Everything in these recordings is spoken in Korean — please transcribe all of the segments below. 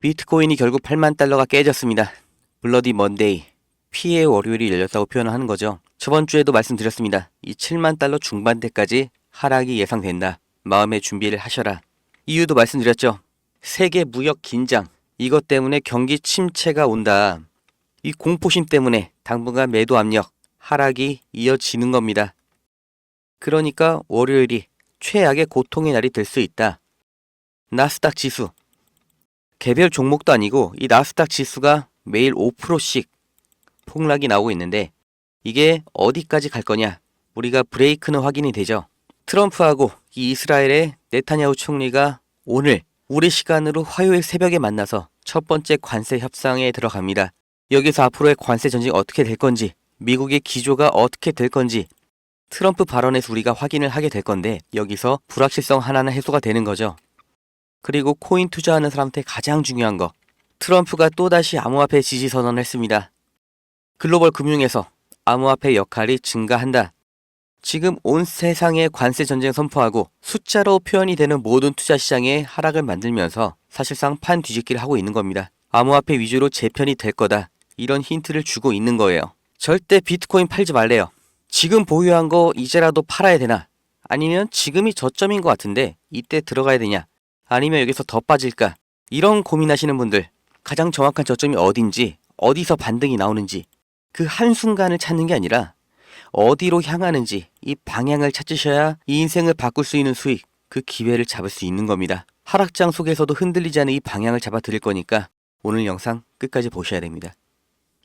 비트코인이 결국 8만 달러가 깨졌습니다. 블러디 먼데이, 피해의 월요일이 열렸다고 표현을 하는 거죠. 저번 주에도 말씀드렸습니다. 이 7만 달러 중반대까지 하락이 예상된다. 마음의 준비를 하셔라. 이유도 말씀드렸죠. 세계 무역 긴장, 이것 때문에 경기 침체가 온다. 이 공포심 때문에 당분간 매도 압력, 하락이 이어지는 겁니다. 그러니까 월요일이 최악의 고통의 날이 될 수 있다. 나스닥 지수, 개별 종목도 아니고 이 나스닥 지수가 매일 5%씩 폭락이 나오고 있는데 이게 어디까지 갈 거냐? 우리가 브레이크는 확인이 되죠. 트럼프하고 이 이스라엘의 네타냐후 총리가 오늘 우리 시간으로 화요일 새벽에 만나서 첫 번째 관세 협상에 들어갑니다. 여기서 앞으로의 관세 전쟁이 어떻게 될 건지, 미국의 기조가 어떻게 될 건지 트럼프 발언에서 우리가 확인을 하게 될 건데 여기서 불확실성 하나는 해소가 되는 거죠. 그리고 코인 투자하는 사람한테 가장 중요한 거, 트럼프가 또다시 암호화폐 지지 선언을 했습니다. 글로벌 금융에서 암호화폐 역할이 증가한다. 지금 온 세상에 관세 전쟁 선포하고 숫자로 표현이 되는 모든 투자 시장에 하락을 만들면서 사실상 판 뒤집기를 하고 있는 겁니다. 암호화폐 위주로 재편이 될 거다. 이런 힌트를 주고 있는 거예요. 절대 비트코인 팔지 말래요. 지금 보유한 거 이제라도 팔아야 되나? 아니면 지금이 저점인 것 같은데 이때 들어가야 되냐? 아니면 여기서 더 빠질까? 이런 고민하시는 분들, 가장 정확한 저점이 어딘지, 어디서 반등이 나오는지 그 한순간을 찾는 게 아니라 어디로 향하는지 이 방향을 찾으셔야 이 인생을 바꿀 수 있는 수익, 그 기회를 잡을 수 있는 겁니다. 하락장 속에서도 흔들리지 않은 이 방향을 잡아 드릴 거니까 오늘 영상 끝까지 보셔야 됩니다.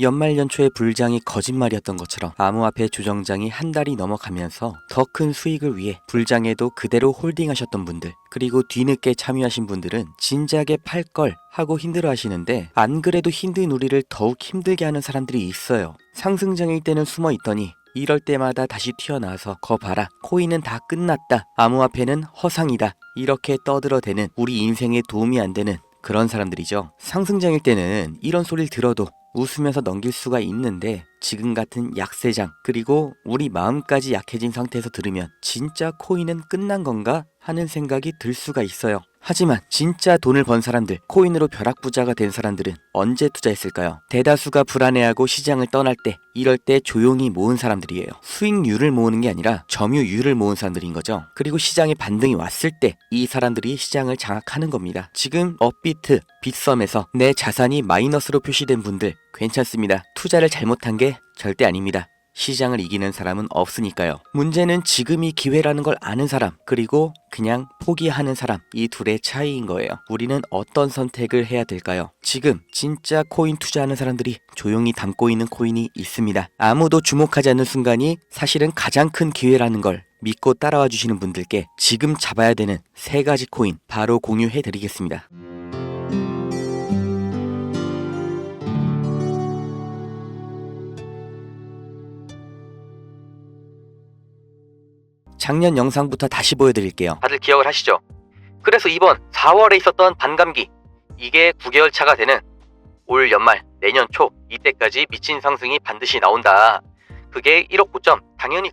연말 연초의 불장이 거짓말이었던 것처럼 암호화폐 조정장이 한 달이 넘어가면서 더 큰 수익을 위해 불장에도 그대로 홀딩하셨던 분들, 그리고 뒤늦게 참여하신 분들은 진작에 팔 걸 하고 힘들어 하시는데 안 그래도 힘든 우리를 더욱 힘들게 하는 사람들이 있어요. 상승장일 때는 숨어 있더니 이럴 때마다 다시 튀어나와서 거 봐라, 코인은 다 끝났다, 암호화폐는 허상이다, 이렇게 떠들어대는 우리 인생에 도움이 안 되는 그런 사람들이죠. 상승장일 때는 이런 소리를 들어도 웃으면서 넘길 수가 있는데 지금 같은 약세장, 그리고 우리 마음까지 약해진 상태에서 들으면 진짜 코인은 끝난 건가 하는 생각이 들 수가 있어요. 하지만 진짜 돈을 번 사람들, 코인으로 벼락부자가 된 사람들은 언제 투자했을까요? 대다수가 불안해하고 시장을 떠날 때, 이럴 때 조용히 모은 사람들이에요. 수익률을 모으는 게 아니라 점유율을 모은 사람들인 거죠. 그리고 시장에 반등이 왔을 때 이 사람들이 시장을 장악하는 겁니다. 지금 업비트, 빗썸에서 내 자산이 마이너스로 표시된 분들 괜찮습니다. 투자를 잘못한 게 절대 아닙니다. 시장을 이기는 사람은 없으니까요. 문제는 지금이 기회라는 걸 아는 사람, 그리고 그냥 포기하는 사람, 이 둘의 차이인 거예요. 우리는 어떤 선택을 해야 될까요? 지금 진짜 코인 투자하는 사람들이 조용히 담고 있는 코인이 있습니다. 아무도 주목하지 않는 순간이 사실은 가장 큰 기회라는 걸 믿고 따라와 주시는 분들께 지금 잡아야 되는 3가지 코인 바로 공유해 드리겠습니다. 작년 영상부터 다시 보여드릴게요. 다들 기억을 하시죠? 그래서 이번 4월에 있었던 반감기, 이게 9개월 차가 되는 올 연말, 내년 초 이때까지 미친 상승이 반드시 나온다. 그게 1억 고점, 당연히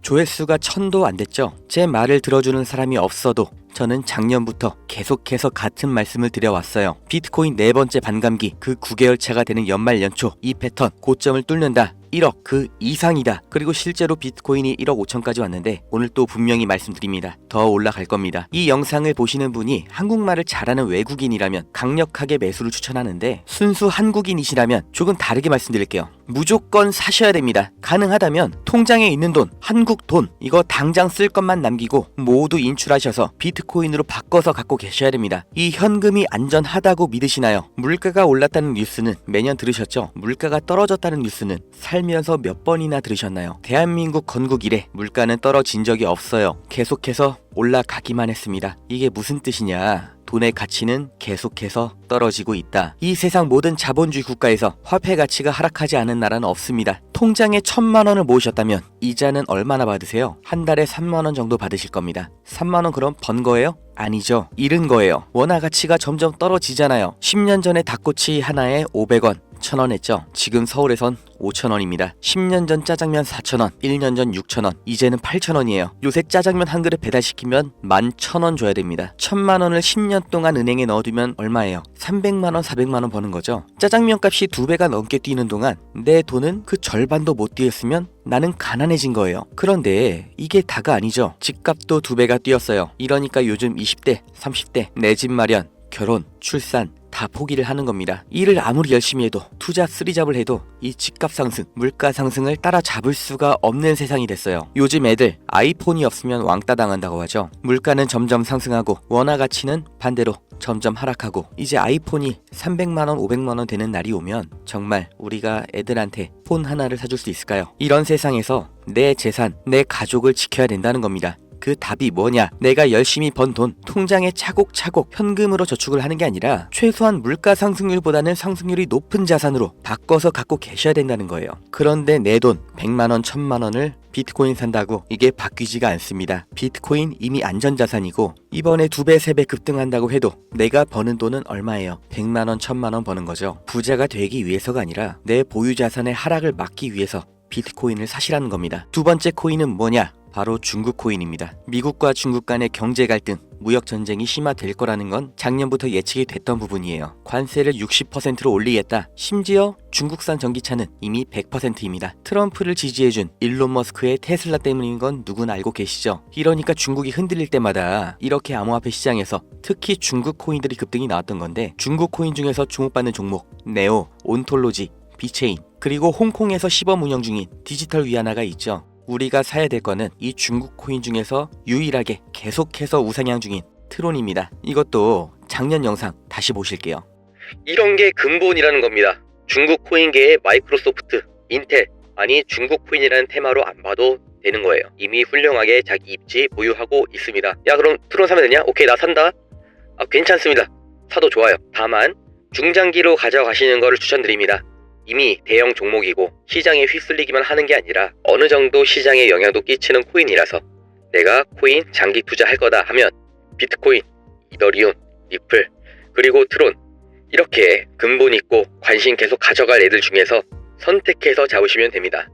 조회수가 1000도 안 됐죠. 제 말을 들어주는 사람이 없어도 저는 작년부터 계속해서 같은 말씀을 드려왔어요. 비트코인 4번째 반감기, 그 9개월 차가 되는 연말 연초 이 패턴 고점을 뚫는다. 1억 그 이상이다. 그리고 실제로 비트코인이 1억 5천까지 왔는데 오늘 또 분명히 말씀드립니다. 더 올라갈 겁니다. 이 영상을 보시는 분이 한국말을 잘하는 외국인이라면 강력하게 매수를 추천하는데 순수 한국인이시라면 조금 다르게 말씀드릴게요. 무조건 사셔야 됩니다. 가능하다면 통장에 있는 돈, 한국 돈, 이거 당장 쓸 것만 남기고 모두 인출하셔서 비트코인으로 바꿔서 갖고 계셔야 됩니다. 이 현금이 안전하다고 믿으시나요? 물가가 올랐다는 뉴스는 매년 들으셨죠? 물가가 떨어졌다는 뉴스는 살면서 몇 번이나 들으셨나요? 대한민국 건국 이래 물가는 떨어진 적이 없어요. 계속해서 올라가기만 했습니다. 이게 무슨 뜻이냐? 돈의 가치는 계속해서 떨어지고 있다. 이 세상 모든 자본주의 국가에서 화폐 가치가 하락하지 않은 나라는 없습니다. 통장에 1000만 원을 모으셨다면 이자는 얼마나 받으세요? 한 달에 3만 원 정도 받으실 겁니다. 3만 원 그럼 번 거예요? 아니죠. 잃은 거예요. 원화 가치가 점점 떨어지잖아요. 10년 전에 닭꼬치 하나에 500원, 1,000원 했죠. 지금 서울에선 5,000원입니다. 10년 전 짜장면 4,000원, 1년 전 6,000원, 이제는 8,000원이에요. 요새 짜장면 한 그릇 배달시키면 11,000원 줘야 됩니다. 1,000만 원을 10년 동안 은행에 넣어두면 얼마예요? 300만 원, 400만 원 버는 거죠. 짜장면 값이 2배가 넘게 뛰는 동안 내 돈은 그 절반도 못 뛰었으면 나는 가난해진 거예요. 그런데 이게 다가 아니죠. 집값도 2배가 뛰었어요. 이러니까 요즘 20대, 30대 내 집 마련, 결혼, 출산 다 포기를 하는 겁니다. 일을 아무리 열심히 해도 투자 쓰리잡을 해도 이 집값 상승, 물가 상승을 따라잡을 수가 없는 세상이 됐어요. 요즘 애들 아이폰이 없으면 왕따 당한다고 하죠. 물가는 점점 상승하고 원화 가치는 반대로 점점 하락하고 이제 아이폰이 300만 원, 500만 원 되는 날이 오면 정말 우리가 애들한테 폰 하나를 사줄 수 있을까요? 이런 세상에서 내 재산, 내 가족을 지켜야 된다는 겁니다. 그 답이 뭐냐? 내가 열심히 번 돈 통장에 차곡차곡 현금으로 저축을 하는 게 아니라 최소한 물가 상승률보다는 상승률이 높은 자산으로 바꿔서 갖고 계셔야 된다는 거예요. 그런데 내 돈 100만 원, 1000만 원을 비트코인 산다고 이게 바뀌지가 않습니다. 비트코인 이미 안전자산이고 이번에 2배, 3배 급등한다고 해도 내가 버는 돈은 얼마예요? 100만 원, 1000만 원 버는 거죠. 부자가 되기 위해서가 아니라 내 보유 자산의 하락을 막기 위해서 비트코인을 사시라는 겁니다. 두 번째 코인은 뭐냐? 바로 중국 코인입니다. 미국과 중국 간의 경제 갈등, 무역 전쟁이 심화될 거라는 건 작년부터 예측이 됐던 부분이에요. 관세를 60%로 올리겠다. 심지어 중국산 전기차는 이미 100%입니다. 트럼프를 지지해준 일론 머스크의 테슬라 때문인 건 누구나 알고 계시죠? 이러니까 중국이 흔들릴 때마다 이렇게 암호화폐 시장에서 특히 중국 코인들이 급등이 나왔던 건데 중국 코인 중에서 주목받는 종목 네오, 온톨로지, 비체인 그리고 홍콩에서 시범 운영 중인 디지털 위안화가 있죠. 우리가 사야 될 거는 이 중국 코인 중에서 유일하게 계속해서 우상향 중인 트론입니다. 이것도 작년 영상 다시 보실게요. 이런 게 근본이라는 겁니다. 중국 코인계의 마이크로소프트, 인텔, 아니 중국 코인이라는 테마로 안 봐도 되는 거예요. 이미 훌륭하게 자기 입지 보유하고 있습니다. 야 그럼 트론 사면 되냐? 오케이 나 산다. 괜찮습니다. 사도 좋아요. 다만 중장기로 가져가시는 거를 추천드립니다. 이미 대형 종목이고 시장에 휩쓸리기만 하는 게 아니라 어느 정도 시장에 영향도 끼치는 코인이라서 내가 코인 장기 투자할 거다 하면 비트코인, 이더리움, 리플, 그리고 트론 이렇게 근본 있고 관심 계속 가져갈 애들 중에서 선택해서 잡으시면 됩니다.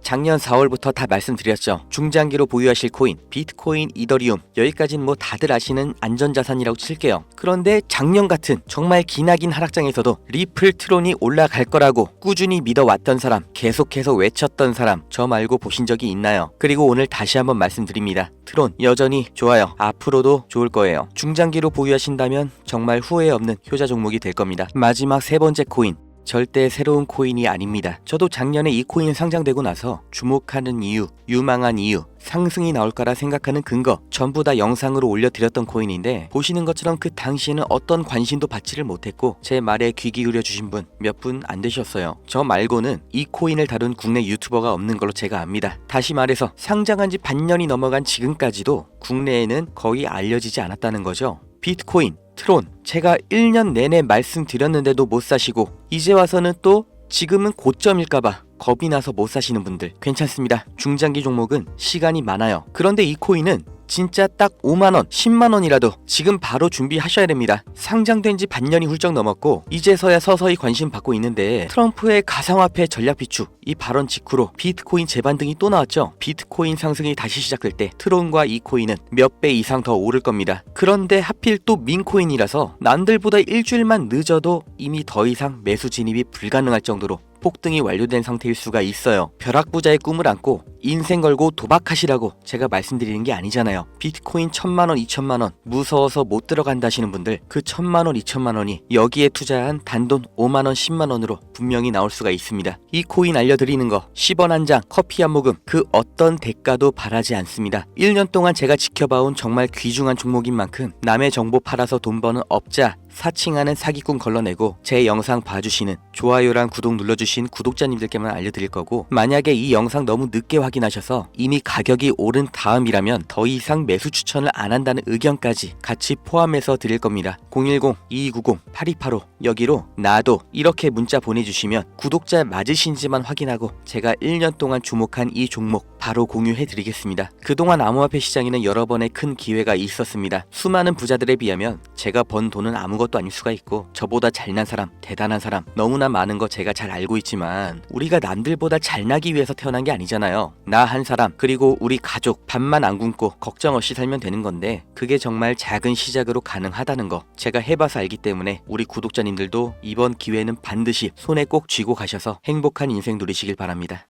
작년 4월부터 다 말씀드렸죠. 중장기로 보유하실 코인, 비트코인, 이더리움 여기까지는 뭐 다들 아시는 안전자산이라고 칠게요. 그런데 작년 같은 정말 기나긴 하락장에서도 리플, 트론이 올라갈 거라고 꾸준히 믿어왔던 사람, 계속해서 외쳤던 사람 저 말고 보신 적이 있나요? 그리고 오늘 다시 한번 말씀드립니다. 트론 여전히 좋아요. 앞으로도 좋을 거예요. 중장기로 보유하신다면 정말 후회 없는 효자 종목이 될 겁니다. 마지막 세 번째 코인, 절대 새로운 코인이 아닙니다. 저도 작년에 이 코인 상장되고 나서 주목하는 이유, 유망한 이유, 상승이 나올 거라 생각하는 근거 전부 다 영상으로 올려드렸던 코인인데 보시는 것처럼 그 당시에는 어떤 관심도 받지를 못했고 제 말에 귀 기울여 주신 분 몇 분 안 되셨어요. 저 말고는 이 코인을 다룬 국내 유튜버가 없는 걸로 제가 압니다. 다시 말해서 상장한 지 반년이 넘어간 지금까지도 국내에는 거의 알려지지 않았다는 거죠. 비트코인, 트론 제가 1년 내내 말씀드렸는데도 못 사시고 이제 와서는 또 지금은 고점일까봐 겁이 나서 못 사시는 분들 괜찮습니다. 중장기 종목은 시간이 많아요. 그런데 이 코인은 진짜 딱 5만원, 10만원이라도 지금 바로 준비하셔야 됩니다. 상장된 지 반년이 훌쩍 넘었고 이제서야 서서히 관심 받고 있는데 트럼프의 가상화폐 전략 비축 이 발언 직후로 비트코인 재반등이 또 나왔죠. 비트코인 상승이 다시 시작될 때 트론과 이 코인은 몇 배 이상 더 오를 겁니다. 그런데 하필 또 민코인이라서 남들보다 일주일만 늦어도 이미 더 이상 매수 진입이 불가능할 정도로 폭등이 완료된 상태일 수가 있어요. 벼락부자의 꿈을 안고 인생 걸고 도박하시라고 제가 말씀드리는 게 아니잖아요. 비트코인 1000만원, 2000만원 무서워서 못 들어간다 하시는 분들 그 1000만원, 2000만원이 여기에 투자한 단돈 5만원, 10만원으로 분명히 나올 수가 있습니다. 이 코인 알려드리는 거 10원 한 장, 커피 한 모금 그 어떤 대가도 바라지 않습니다. 1년 동안 제가 지켜봐온 정말 귀중한 종목인 만큼 남의 정보 팔아서 돈 버는 업자 사칭하는 사기꾼 걸러내고 제 영상 봐주시는 좋아요랑 구독 눌러주신 구독자님들께만 알려드릴 거고 만약에 이 영상 너무 늦게 확인하셔서 이미 가격이 오른 다음이라면 더 이상 매수 추천을 안 한다는 의견까지 같이 포함해서 드릴 겁니다. 010-2290-8285 여기로 나도 이렇게 문자 보내주시면 구독자 맞으신지만 확인하고 제가 1년 동안 주목한 이 종목 바로 공유해드리겠습니다. 그동안 암호화폐 시장에는 여러 번의 큰 기회가 있었습니다. 수많은 부자들에 비하면 제가 번 돈은 아무것도 아닐 수가 있고 저보다 잘난 사람, 대단한 사람 너무나 많은 거 제가 잘 알고 있지만 우리가 남들보다 잘나기 위해서 태어난 게 아니잖아요. 나 한 사람 그리고 우리 가족 밥만 안 굶고 걱정 없이 살면 되는 건데 그게 정말 작은 시작으로 가능하다는 거 제가 해봐서 알기 때문에 우리 구독자님들도 이번 기회는 반드시 손에 꼭 쥐고 가셔서 행복한 인생 누리시길 바랍니다.